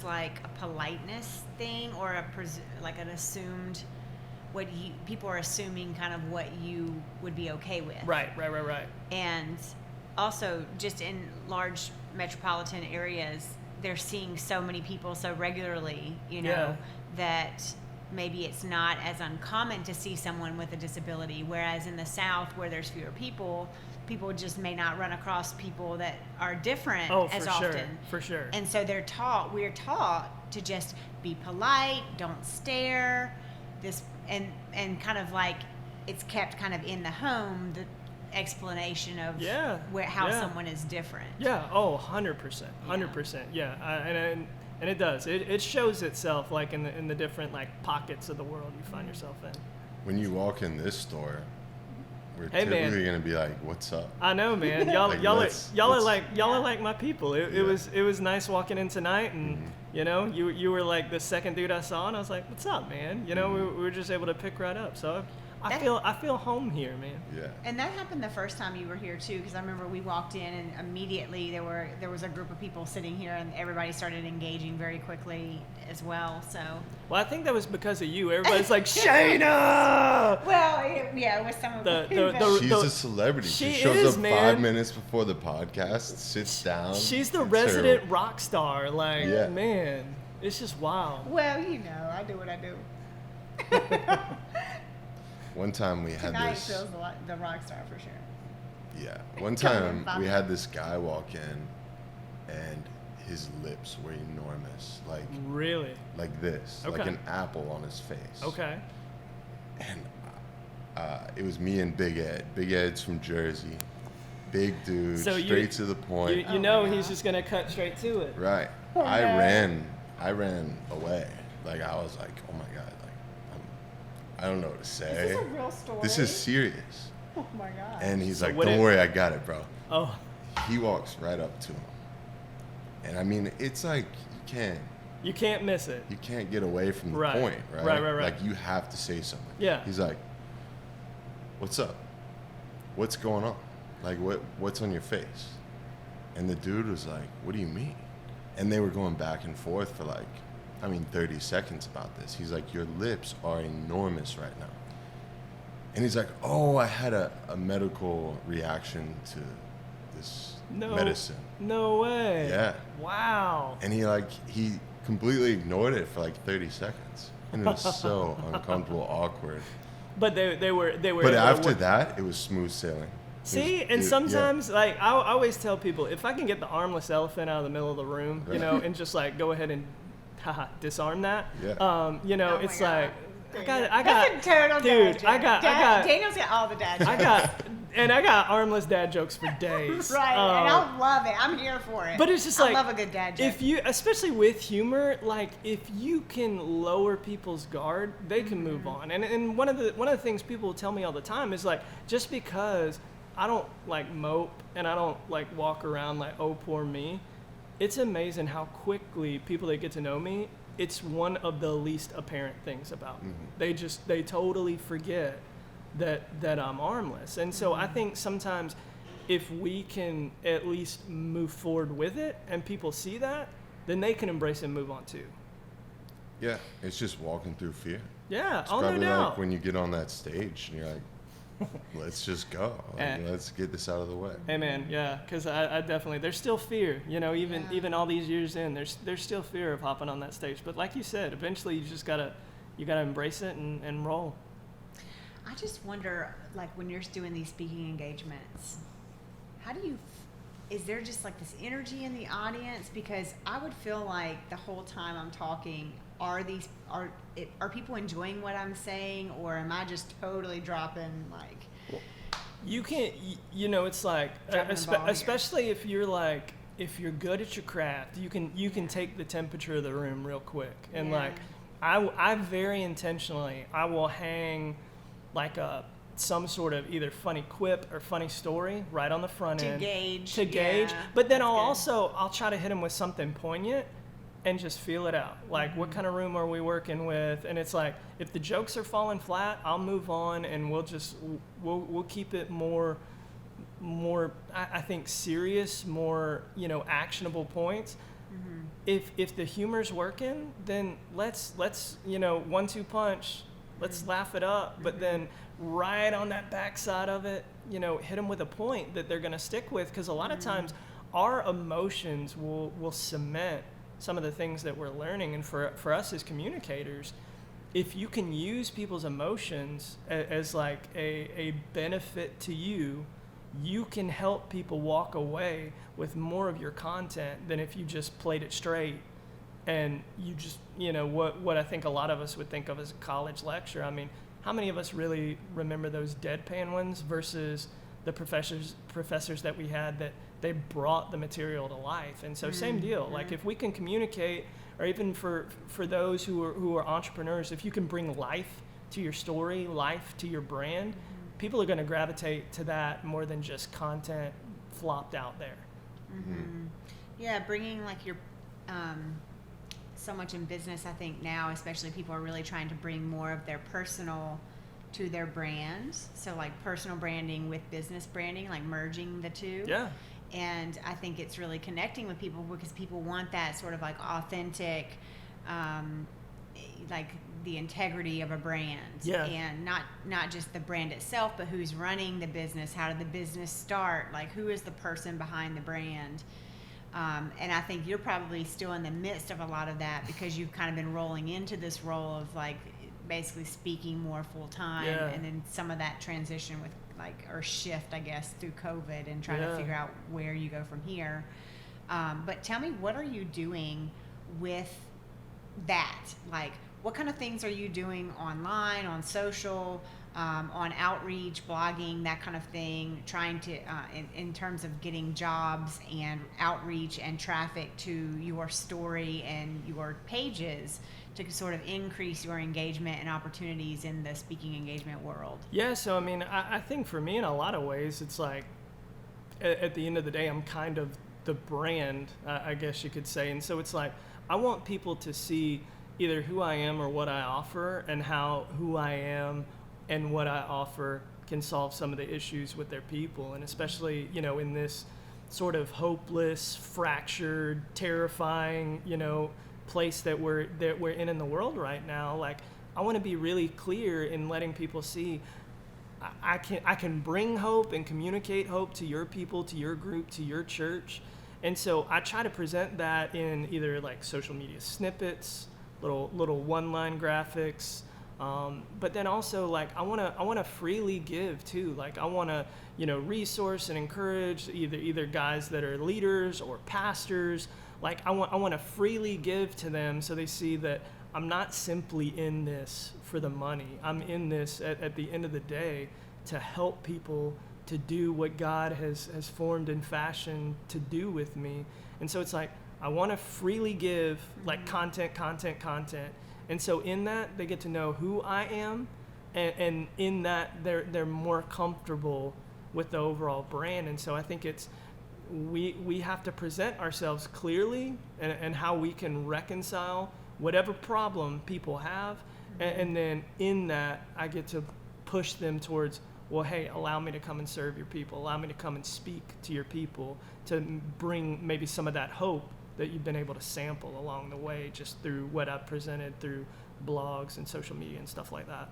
like a politeness thing, or like an assumed people are assuming kind of what you would be okay with. Right. And also, just in large metropolitan areas, they're seeing so many people so regularly, Yeah. that maybe it's not as uncommon to see someone with a disability. Whereas in the South, where there's fewer people just may not run across people that are different as often. For sure. And so we're taught to just be polite, don't stare, and kind of like it's kept kind of in the home, the explanation of how someone is different. Yeah. Oh, 100%. 100%. Yeah. And it does. It shows itself like in the different like pockets of the world you find yourself in. When you walk in this store, we're Hey, man. typically gonna be like, "What's up?" I know, man. Y'all, Like, y'all, let's- y'all are let's- like y'all are like my people. It Yeah. was nice walking in tonight, and Mm-hmm. you were like the second dude I saw, and I was like, "What's up, man?" We were just able to pick right up. So I feel home here, man. Yeah. And that happened the first time you were here too, because I remember we walked in and immediately there was a group of people sitting here, and everybody started engaging very quickly as well. So Well, I think that was because of you. Everybody's like, Shayna! it was some of She's a celebrity. She She shows is, up man. 5 minutes before the podcast, sits down. She's the It's resident her- rock star. Like, Yeah. man, it's just wild. Well, I do what I do. One time we had Tonight this. feels the rock star for sure. Yeah. One Come on, time Bobby. we had this guy walk in, and his lips were enormous, Really? like this, like Okay. an apple on his face. Okay. And it was me and Big Ed. Big Ed's from Jersey. Big dude, So straight to the point. You know he's just gonna cut straight to it. Right. Oh, I no. ran away. Like, I was like, oh my God, like, I don't know what to say. Is this a real story? This is serious. Oh my god. And he's So like, what don't it- worry, I got it, bro. Oh, He walks right up to him. And I mean, it's like, you can't miss it. you can't get away from the Right. point, right? Right. Like, you have to say something. Yeah. He's like, what's up? What's going on? Like, what's on your face? And the dude was like, what do you mean? And they were going back and forth for 30 seconds about this. He's like, your lips are enormous right now. And he's like, oh, I had a medical reaction to this medicine. No way. Yeah. Wow. And he completely ignored it for 30 seconds. And it was so uncomfortable, awkward. But they were. But after that, it was smooth sailing. See, and sometimes I always tell people, if I can get the armless elephant out of the middle of the room, Right. and just go ahead and disarm that. Yeah. Oh my it's God. like I got That's a total dude, dad I joke. got Daniel's got all the dad jokes. I got armless dad jokes for days. Right, and I love it. I'm here for it. But it's just I love a good dad joke. if you, especially with humor, if you can lower people's guard, they can move on. And one of the things people tell me all the time is just because I don't mope and I don't walk around oh poor me, it's amazing how quickly people that get to know me, it's one of the least apparent things about me. They totally forget that I'm armless. And so I think sometimes if we can at least move forward with it and people see that, then they can embrace it and move on too. Yeah, it's just walking through fear. Yeah, It's oh no probably doubt. when you get on that stage and you're like, let's just go. Let's get this out of the way. Hey man, yeah, because I definitely, there's still fear, even all these years in, there's still fear of hopping on that stage. But like you said, eventually you just gotta embrace it and roll. I just wonder, when you're doing these speaking engagements, how do you? Is there just this energy in the audience? Because I would feel like the whole time I'm talking, are people enjoying what I'm saying, or am I just totally dropping You can't, it's Dropping the ball here. especially if you're good at your craft, you can take the temperature of the room real quick. And Yeah. I very intentionally, I will hang some sort of either funny quip or funny story right on the front To end. gauge, To gauge. yeah, But then that's I'll try to hit them with something poignant and just feel it out. Like, what kind of room are we working with? And it's like, if the jokes are falling flat, I'll move on, and we'll keep it more I think serious, more, actionable points. If the humor's working, then let's 1-2 punch, let's laugh it up. But then right on that backside of it, hit them with a point that they're going to stick with, because a lot of times our emotions will cement some of the things that we're learning. And for us as communicators, if you can use people's emotions as like a benefit to you, you can help people walk away with more of your content than if you just played it straight and you just, what I think a lot of us would think of as a college lecture. I mean, how many of us really remember those deadpan ones versus the professors that we had that they brought the material to life? And so same deal. Like, if we can communicate, or even for those who are entrepreneurs, if you can bring life to your story, life to your brand, people are going to gravitate to that more than just content flopped out there. Yeah, bringing like your so much in business, I think now especially people are really trying to bring more of their personal to their brands. So like personal branding with business branding, like merging the two. Yeah. And I think it's really connecting with people because people want that sort of like authentic, like the integrity of a brand. Yeah. And not just the brand itself, but who's running the business, how did the business start, like who is the person behind the brand. And I think you're probably still in the midst of a lot of that because you've kind of been rolling into this role of like basically speaking more full time, and then some of that transition with like, or shift, I guess, through COVID and trying to figure out where you go from here. But tell me, what are you doing with that? Like, what kind of things are you doing online, on social, on outreach, blogging, that kind of thing, trying to, in terms of getting jobs and outreach and traffic to your story and your pages to sort of increase your engagement and opportunities in the speaking engagement world? Yeah, so I mean, I think for me in a lot of ways, it's like, at the end of the day, I'm kind of the brand, I guess you could say. And so it's like, I want people to see either who I am or what I offer, and how who I am and what I offer can solve some of the issues with their people. And especially, in this sort of hopeless, fractured, terrifying, place that we're in the world right now. Like, I want to be really clear in letting people see I can bring hope and communicate hope to your people, to your group, to your church. And so I try to present that in either like social media snippets, little one-line graphics, but then also like I want to freely give too. Like, I want to resource and encourage either guys that are leaders or pastors. Like, I want to freely give to them so they see that I'm not simply in this for the money. I'm in this at the end of the day to help people to do what God has formed and fashioned to do with me. And so it's like, I want to freely give, like, content. And so in that, they get to know who I am, and in that, they're more comfortable with the overall brand. And so I think it's, we have to present ourselves clearly and how we can reconcile whatever problem people have. And then in that, I get to push them towards, well, hey, allow me to come and serve your people. Allow me to come and speak to your people, to bring maybe some of that hope that you've been able to sample along the way just through what I've presented through blogs and social media and stuff like that.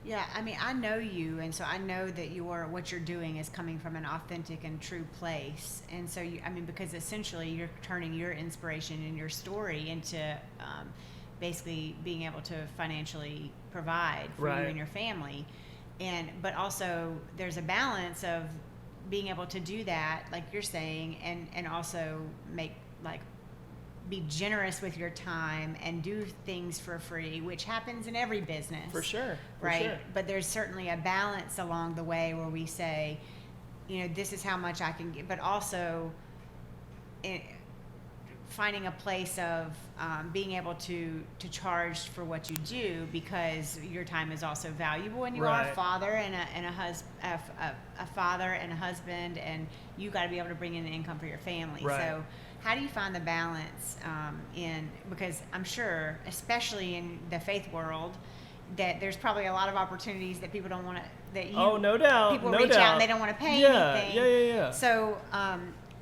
Yeah, I mean, I know you, and so I know that what you're doing is coming from an authentic and true place. And so, because essentially you're turning your inspiration and your story into basically being able to financially provide for you and your family. But also there's a balance of being able to do that, like you're saying, and also be generous with your time and do things for free, which happens in every business. For sure. Right? But there's certainly a balance along the way where we say, this is how much I can give, but also finding a place of being able to charge for what you do, because your time is also valuable, and you are a Right. father and a father and a husband, and you got to be able to bring in an income for your family. Right. So how do you find the balance because I'm sure, especially in the faith world, that there's probably a lot of opportunities that people don't want to, that you, Oh, no doubt. people no reach doubt. out and they don't want to pay Yeah, anything. yeah. So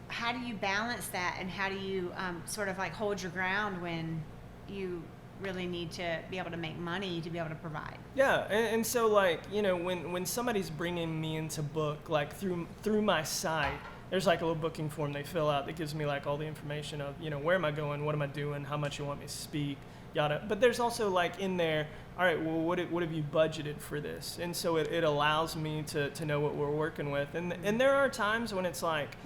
how do you balance that, and how do you sort of like hold your ground when you really need to be able to make money to be able to provide? Yeah, and so like, you know, when somebody's bringing me into book, like through my site, there's like a little booking form they fill out that gives me like all the information of, you know, where am I going, what am I doing, how much you want me to speak, yada. But there's also like in there, all right, well, what have you budgeted for this? And so it allows me to know what we're working with. And there are times when it's like,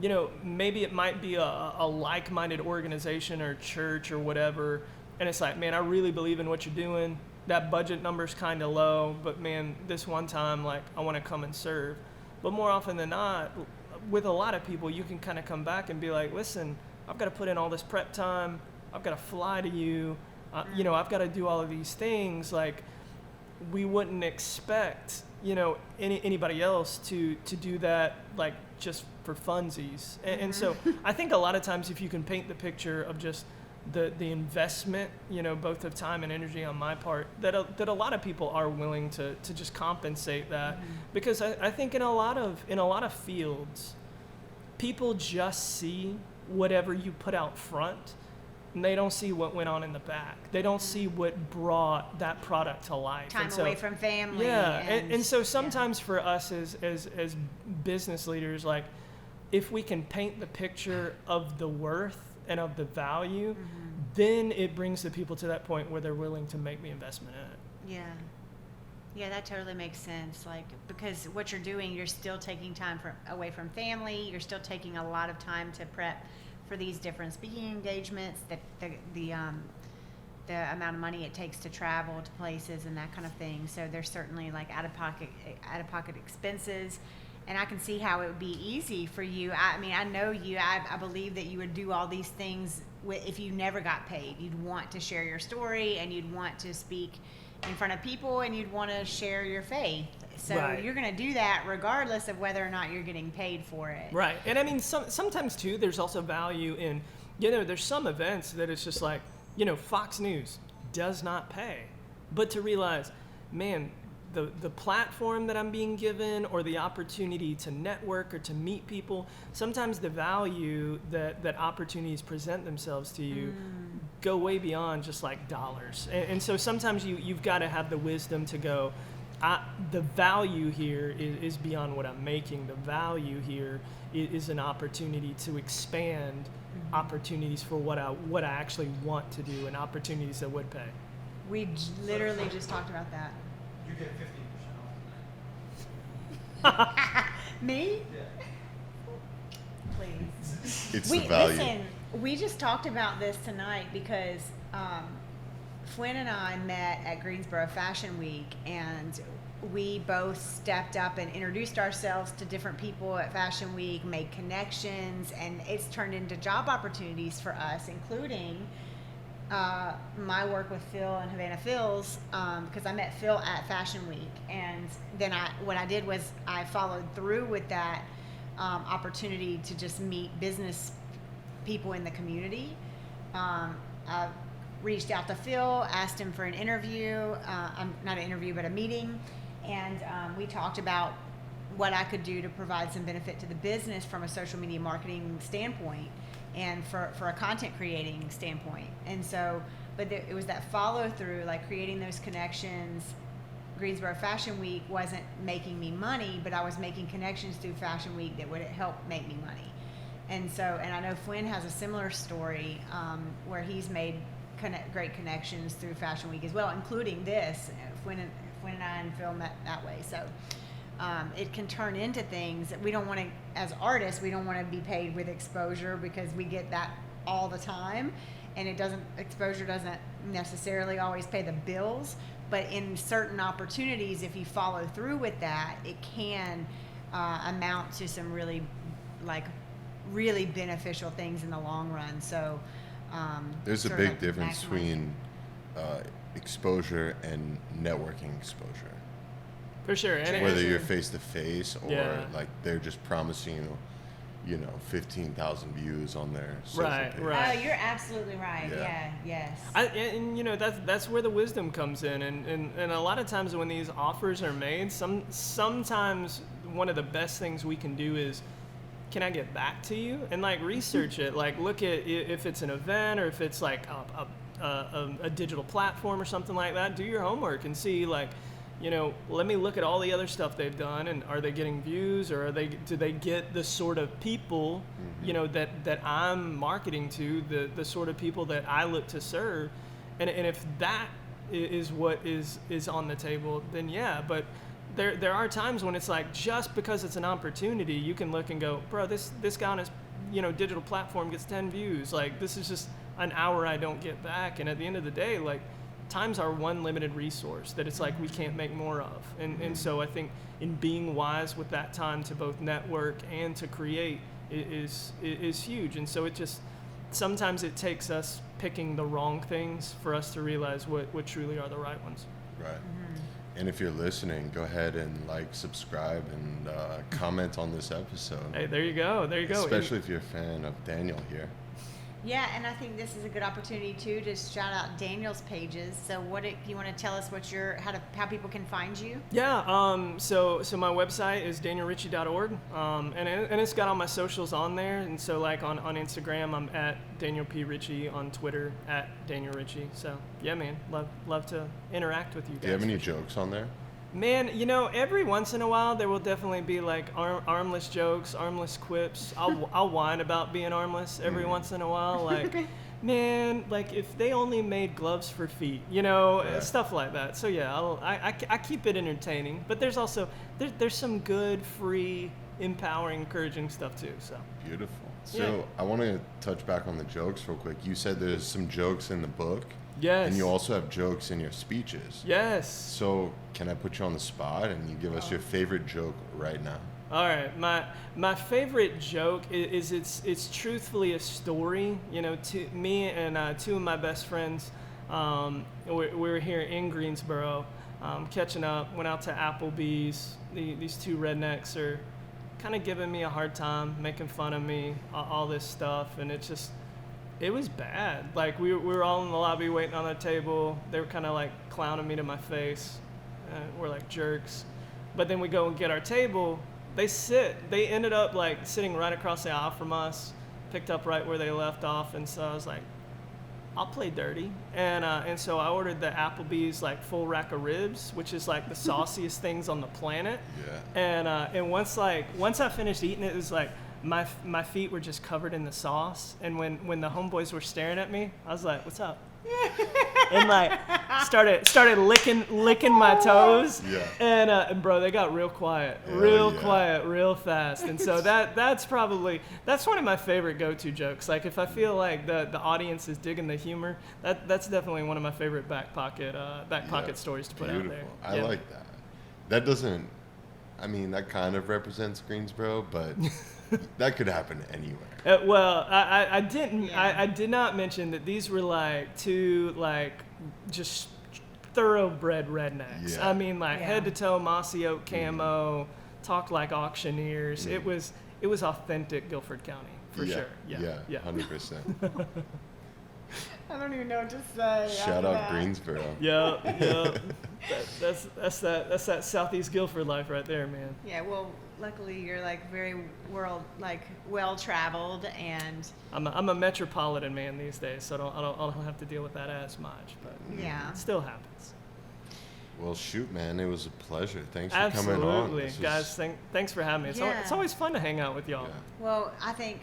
you know, maybe it might be a like-minded organization or church or whatever, and it's like, man, I really believe in what you're doing. That budget number's kind of low, but man, this one time, like, I want to come and serve. But more often than not, with a lot of people, you can kind of come back and be like, listen, I've got to put in all this prep time. I've got to fly to you. You know, I've got to do all of these things. Like, we wouldn't expect, you know, anybody else to do that, like, just for funsies. And so I think a lot of times if you can paint the picture of just the investment, you know, both of time and energy on my part, that a lot of people are willing to just compensate that. Because I think in a lot of fields, people just see whatever you put out front, and they don't see what went on in the back. They don't see what brought that product to life. Time And so, away from family. yeah, and so sometimes for us as business leaders, like, if we can paint the picture of the worth and of the value, then it brings the people to that point where they're willing to make the investment in it. Yeah, that totally makes sense. Like, because what you're doing, you're still taking time away from family. You're still taking a lot of time to prep for these different speaking engagements. The amount of money it takes to travel to places and that kind of thing. So there's certainly like out of pocket expenses. And I can see how it would be easy for you. I mean, I know you. I believe that you would do all these things if you never got paid. You'd want to share your story, and you'd want to speak in front of people, and you'd want to share your faith. So Right. you're going to do that regardless of whether or not you're getting paid for it. Right. And I mean, sometimes too, there's also value in, you know, there's some events that it's just like, you know, Fox News does not pay. But to realize, man, the platform that I'm being given, or the opportunity to network or to meet people, sometimes the value that opportunities present themselves to you go way beyond just like dollars. And so sometimes you've got to have the wisdom to go, the value here is beyond what I'm making. The value here is an opportunity to expand opportunities for what I actually want to do, and opportunities that would pay. We literally just talked about that. You get 15% off tonight. Me? Yeah. Please. It's the value. Listen, we just talked about this tonight because Flynn and I met at Greensboro Fashion Week, and we both stepped up and introduced ourselves to different people at Fashion Week, made connections, and it's turned into job opportunities for us, including my work with Phil and Havana Phil's, because I met Phil at Fashion Week, and then what I did was I followed through with that opportunity to just meet business people in the community. I reached out to Phil, asked him for an interview, not an interview, but a meeting, and we talked about what I could do to provide some benefit to the business from a social media marketing standpoint, and for a content creating standpoint. And so, but it was that follow through, like creating those connections. Greensboro Fashion Week wasn't making me money, but I was making connections through Fashion Week that would help make me money. And so, and I know Flynn has a similar story where he's made great connections through Fashion Week as well, including this. Flynn and I and Phil met that way. So it can turn into things that we don't want to, as artists, we don't want to be paid with exposure, because we get that all the time, and exposure doesn't necessarily always pay the bills. But in certain opportunities, if you follow through with that, it can amount to some really like really beneficial things in the long run. So There's a sort of big difference maximize- between exposure and networking exposure. For sure. And Whether you're face to face or Yeah. like they're just promising you, 15,000 views on their social Right, page. right. Oh, you're absolutely right. Yeah. Yes. And that's where the wisdom comes in, and a lot of times when these offers are made, sometimes one of the best things we can do is, can I get back to you and like research it, like look at if it's an event or if it's like a digital platform or something like that. Do your homework and see like, let me look at all the other stuff they've done, and are they getting views, or do they get the sort of people, that I'm marketing to, the sort of people that I look to serve, and if that is what is on the table, then yeah. But there are times when it's like, just because it's an opportunity, you can look and go, bro, this guy on his digital platform gets 10 views. Like, this is just an hour I don't get back, and at the end of the day, like, time's our one limited resource that it's like we can't make more of. And so I think in being wise with that time to both network and to create is huge. And so it just, sometimes it takes us picking the wrong things for us to realize what truly are the right ones. Right. And if you're listening, go ahead and subscribe, and comment on this episode. Hey, there you go. Especially if you're a fan of Daniel here. Yeah, and I think this is a good opportunity too to shout out Daniel's pages. So what you want to tell us how people can find you? Yeah, so my website is danielritchie.org, and it's got all my socials on there. And so like on Instagram, I'm at Daniel P. Ritchie, on Twitter at Daniel Ritchie. So yeah, man, love to interact with you guys. Do you have any jokes on there? Man, every once in a while there will definitely be like armless jokes, armless quips. I'll whine about being armless every once in a while, like, man, like if they only made gloves for feet, stuff like that. So yeah, I keep it entertaining, but there's also there's some good, free, empowering, encouraging stuff too. So Beautiful. So Yeah. I want to touch back on the jokes real quick. You said there's some jokes in the book. yes, And you also have jokes in your speeches. yes. So can I put you on the spot and you give us your favorite joke right now? All right, my favorite joke is it's truthfully a story. To me and two of my best friends, we were here in Greensboro, catching up. Went out to Applebee's. These two rednecks are kind of giving me a hard time, making fun of me, all this stuff, and it was bad. Like we were all in the lobby waiting on the table. They were kind of like clowning me to my face. We're like jerks. But then we go and get our table. They ended up like sitting right across the aisle from us, picked up right where they left off. And so I was like, I'll play dirty. And so I ordered the Applebee's like full rack of ribs, which is like the sauciest things on the planet. Yeah. And once I finished eating it was like, my feet were just covered in the sauce, and when the homeboys were staring at me, I was like, "What's up?" And like started licking my toes. Yeah. And bro, they got real quiet, quiet, real fast. And so that's one of my favorite go-to jokes. Like if I feel like the audience is digging the humor, that's definitely one of my favorite back pocket stories to put out there. I like that. That doesn't. I mean, that kind of represents Greensboro, but that could happen anywhere. Well, I didn't. Yeah. I did not mention that these were like two just thoroughbred rednecks. Yeah. I mean, like Yeah. head to toe mossy oak camo, talk like auctioneers. It was authentic Guilford County for sure. Yeah. 100%. I don't even know what to say. Shout out Greensboro. Yeah. That's that Southeast Guilford life right there, man. Yeah, well, luckily you're like very well traveled, and I'm a metropolitan man these days, so I don't have to deal with that as much, but yeah. it still happens. Well, shoot, man, it was a pleasure. Thanks for Absolutely, coming on. This was- guys. Thanks for having me. Yeah. It's always fun to hang out with y'all. Yeah. Well, I think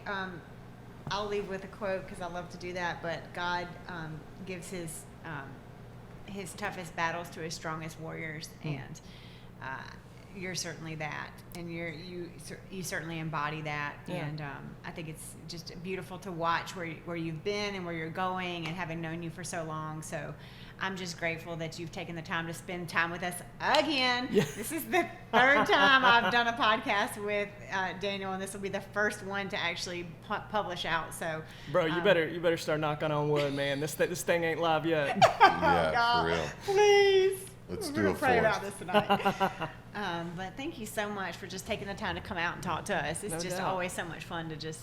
I'll leave with a quote because I love to do that. But God gives his toughest battles to his strongest warriors, and you're certainly that, and you certainly embody that, Yeah. and I think it's just beautiful to watch where you've been and where you're going, and having known you for so long. So I'm just grateful that you've taken the time to spend time with us again. Yeah. This is the third time I've done a podcast with Daniel, and this will be the first one to actually publish out. So, Bro, you better start knocking on wood, man. This thing ain't live yet. Yeah, God, for real. please. Let's We're do gonna a pray fourth. about this tonight. But thank you so much for just taking the time to come out and talk to us. It's No just doubt. always so much fun to just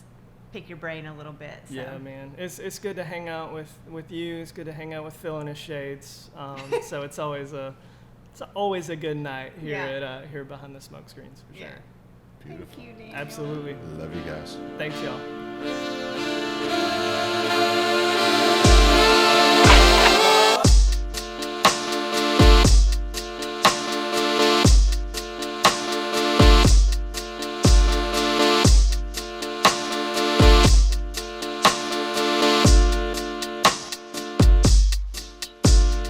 pick your brain a little bit. So. Yeah, man. It's good to hang out with you. It's good to hang out with Phil and his shades. So it's always a good night here Yeah. here behind the smoke screens for sure. Yeah. Beautiful. Thank you, Daniel. Absolutely. Love you guys. Thanks, y'all.